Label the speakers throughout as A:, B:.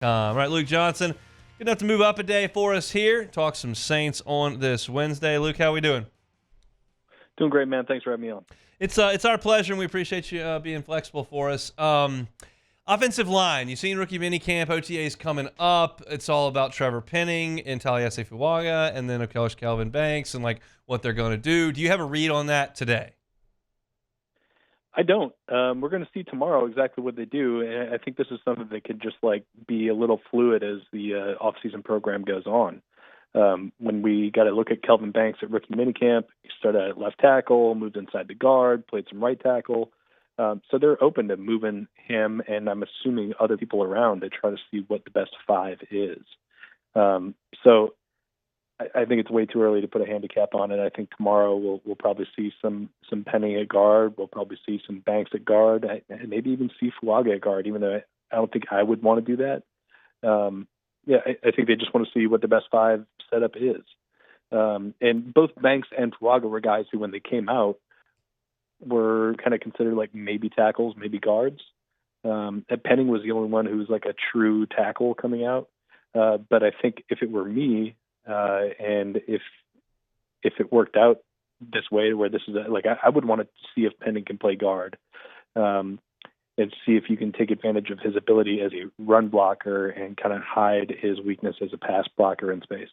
A: All right, Luke Johnson, good enough to move up a day for us here. Talk some Saints on this Wednesday. Luke, how we doing?
B: Doing great, man. Thanks for having me on.
A: It's our pleasure, and we appreciate you being flexible for us. Offensive line, you've seen rookie minicamp, OTAs coming up. It's all about Trevor Penning and Taliese Fuaga, and then, of course, Kelvin Banks and, what they're going to do. Do you have a read on that today?
B: I don't. We're going to see tomorrow exactly what they do, and I think this is something that could just, be a little fluid as the off-season program goes on. When we got to look at Kelvin Banks at rookie minicamp, he started at left tackle, moved inside the guard, played some right tackle. So they're open to moving him, and I'm assuming other people around to try to see what the best five is. So I think it's way too early to put a handicap on it. I think tomorrow we'll probably see some Penning at guard. We'll probably see some Banks at guard, and maybe even see Fuaga at guard, even though I don't think I would want to do that. I think they just want to see what the best five setup is. And both Banks and Fuaga were guys who, when they came out, were kind of considered maybe tackles, maybe guards. Penning was the only one who was a true tackle coming out. But I think if it were me, and if it worked out this way, where this is I would want to see if Penning can play guard, and see if you can take advantage of his ability as a run blocker and kind of hide his weakness as a pass blocker in space.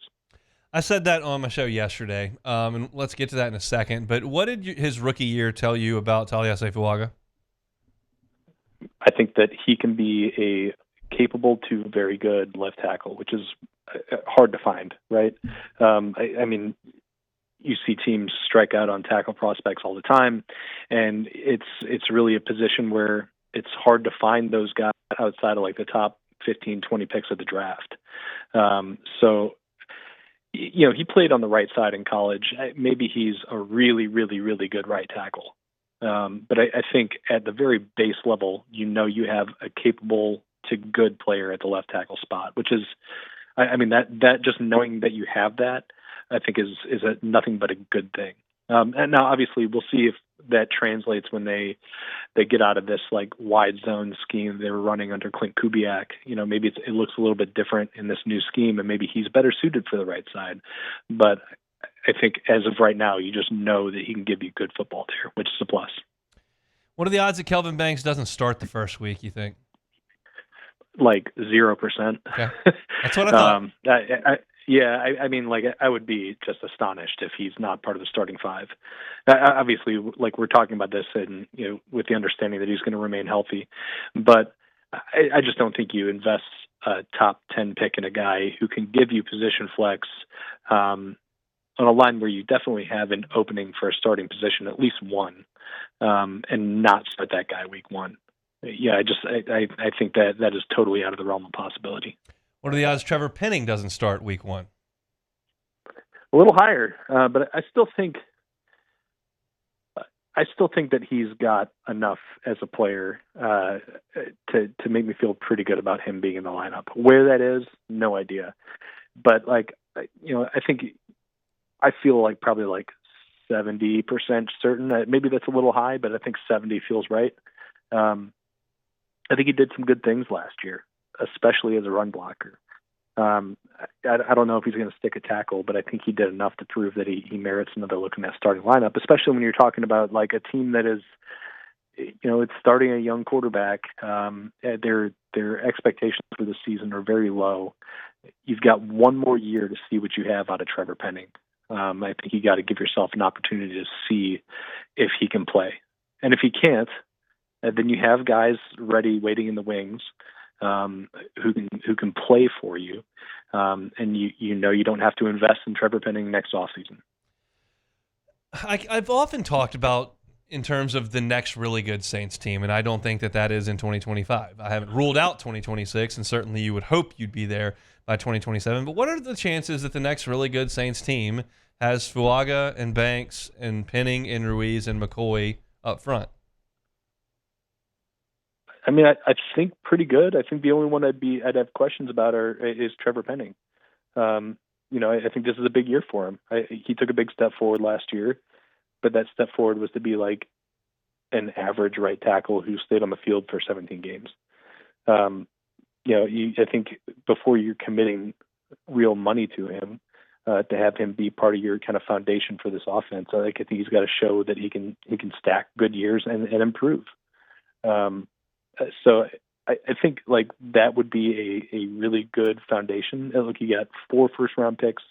A: I said that on my show yesterday, and let's get to that in a second. But what did his rookie year tell you about Taliese Fuaga?
B: I think that he can be a capable to very good left tackle, which is hard to find, right? I mean, you see teams strike out on tackle prospects all the time, and it's really a position where it's hard to find those guys outside of the top 15, 20 picks of the draft. So he played on the right side in college. Maybe he's a really, really, really good right tackle. But I think at the very base level, you have a capable to good player at the left tackle spot, which is, that just knowing that you have that, I think is nothing but a good thing. And now, obviously, we'll see if that translates when they get out of this wide zone scheme they were running under Clint Kubiak. Maybe it looks a little bit different in this new scheme, and maybe he's better suited for the right side. But I think as of right now, you just know that he can give you good football there, which is a plus.
A: What are the odds that Kelvin Banks doesn't start the first week, you think?
B: 0%.
A: Okay. That's what I thought.
B: I would be just astonished if he's not part of the starting five. Obviously, we're talking about this and, with the understanding that he's going to remain healthy. But I just don't think you invest a top 10 pick in a guy who can give you position flex on a line where you definitely have an opening for a starting position, at least one, and not start that guy week one. Yeah, I think that is totally out of the realm of possibility.
A: What are the odds Trevor Penning doesn't start week one?
B: A little higher, but I still think that he's got enough as a player to make me feel pretty good about him being in the lineup. Where that is, no idea. But I think I feel probably 70% certain. Maybe that's a little high, but I think 70 feels right. I think he did some good things last year, especially as a run blocker. I don't know if he's going to stick a tackle, but I think he did enough to prove that he merits another look in that starting lineup, especially when you're talking about a team that is, it's starting a young quarterback. Their expectations for the season are very low. You've got one more year to see what you have out of Trevor Penning. I think you got to give yourself an opportunity to see if he can play. And if he can't, then you have guys ready, waiting in the wings, who can play for you, and you don't have to invest in Trevor Penning next offseason.
A: I've often talked about in terms of the next really good Saints team, and I don't think that is in 2025. I haven't ruled out 2026, and certainly you would hope you'd be there by 2027. But what are the chances that the next really good Saints team has Fuaga and Banks and Penning and Ruiz and McCoy up front?
B: I think pretty good. I think the only one I'd have questions about is Trevor Penning. I think this is a big year for him. He took a big step forward last year, but that step forward was to be an average right tackle who stayed on the field for 17 games. I think before you're committing real money to him, to have him be part of your kind of foundation for this offense, I think he's got to show that he can stack good years and improve. So I think like that would be a really good foundation. Look, you got 4 first-round picks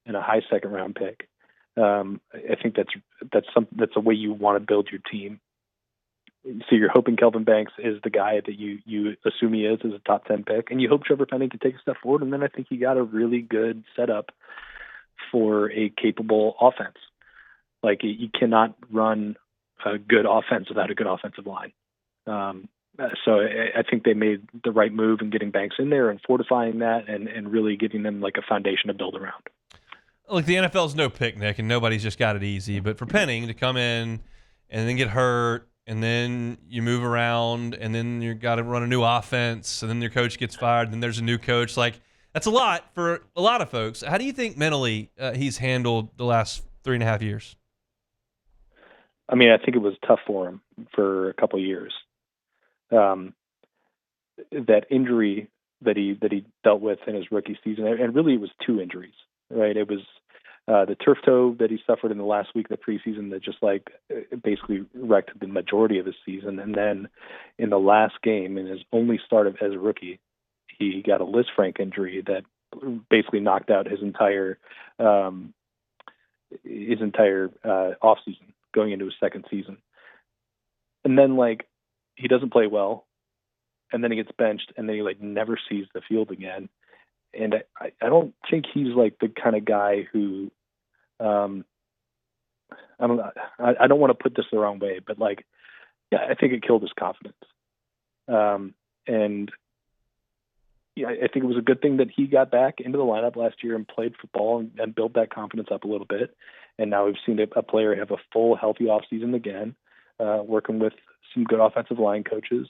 B: and a high second-round pick. I think that's a way you want to build your team. So you're hoping Kelvin Banks is the guy that you assume he is as a top 10 pick, and you hope Trevor Penning can take a step forward. And then I think you got a really good setup for a capable offense. Like you cannot run a good offense without a good offensive line. So I think they made the right move in getting Banks in there and fortifying that and really giving them like a foundation to build around.
A: Look, the NFL's no picnic, and nobody's just got it easy. But for Penning to come in and then get hurt, and then you move around, and then you got to run a new offense, and then your coach gets fired, and then there's a new coach. Like, that's a lot for a lot of folks. How do you think mentally he's handled the last 3.5 years?
B: I mean, I think it was tough for him for a couple of years. That injury that he dealt with in his rookie season, and really it was 2 injuries, right? It was the turf toe that he suffered in the last week of the preseason that just like basically wrecked the majority of his season. And then in the last game, in his only start as a rookie, he got a Liz Frank injury that basically knocked out his entire off season going into his second season. And then like he doesn't play well, and then he gets benched, and then he like never sees the field again. And I don't think he's like the kind of guy who I don't want to put this the wrong way, but like, yeah, I think it killed his confidence. And yeah, I think it was a good thing that he got back into the lineup last year and played football and built that confidence up a little bit. And now we've seen a player have a full healthy offseason again, working with some good offensive line coaches.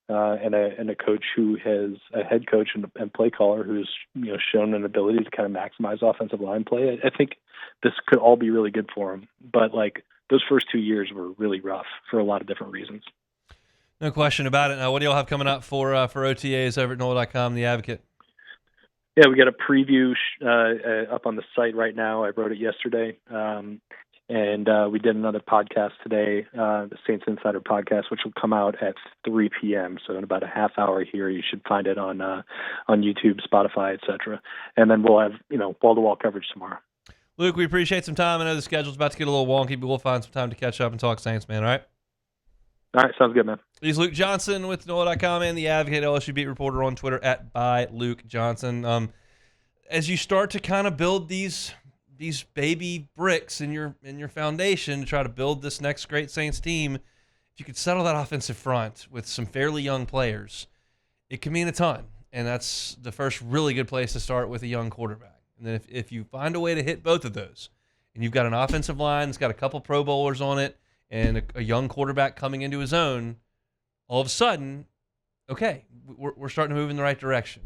B: And a coach who has a head coach and play caller who's shown an ability to kind of maximize offensive line play. I think this could all be really good for him. But like those first 2 years were really rough for a lot of different reasons.
A: No question about it. Now, what do y'all have coming up for OTAs over at NOLA.com, The Advocate?
B: Yeah, we got a preview up on the site right now. I wrote it yesterday. And we did another podcast today, the Saints Insider podcast, which will come out at 3 p.m. So in about a half hour here, you should find it on YouTube, Spotify, etc. And then we'll have wall-to-wall coverage tomorrow.
A: Luke, we appreciate some time. I know the schedule's about to get a little wonky, but we'll find some time to catch up and talk Saints, man. All right?
B: All right, sounds good, man.
A: He's Luke Johnson with NOLA.com and The Advocate, LSU beat reporter on Twitter at @ByLukeJohnson. As you start to kind of build these baby bricks in your foundation to try to build this next great Saints team, if you could settle that offensive front with some fairly young players, it can mean a ton. And that's the first really good place to start with a young quarterback. And then if you find a way to hit both of those, and you've got an offensive line that's got a couple Pro Bowlers on it and a young quarterback coming into his own, all of a sudden, okay, we're starting to move in the right direction.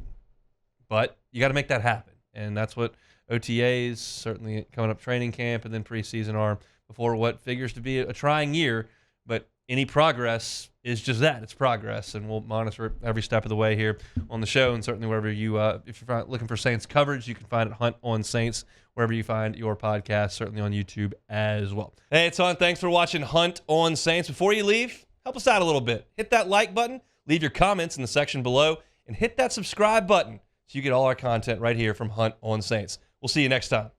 A: But you got to make that happen. And that's what OTAs, certainly coming up training camp, and then preseason are before what figures to be a trying year. But any progress is just that. It's progress, and we'll monitor it every step of the way here on the show, and certainly wherever you, if you're looking for Saints coverage, you can find it Hunt on Saints, wherever you find your podcast, certainly on YouTube as well. Hey, it's Hunt. Thanks for watching Hunt on Saints. Before you leave, help us out a little bit. Hit that like button, leave your comments in the section below, and hit that subscribe button so you get all our content right here from Hunt on Saints. We'll see you next time.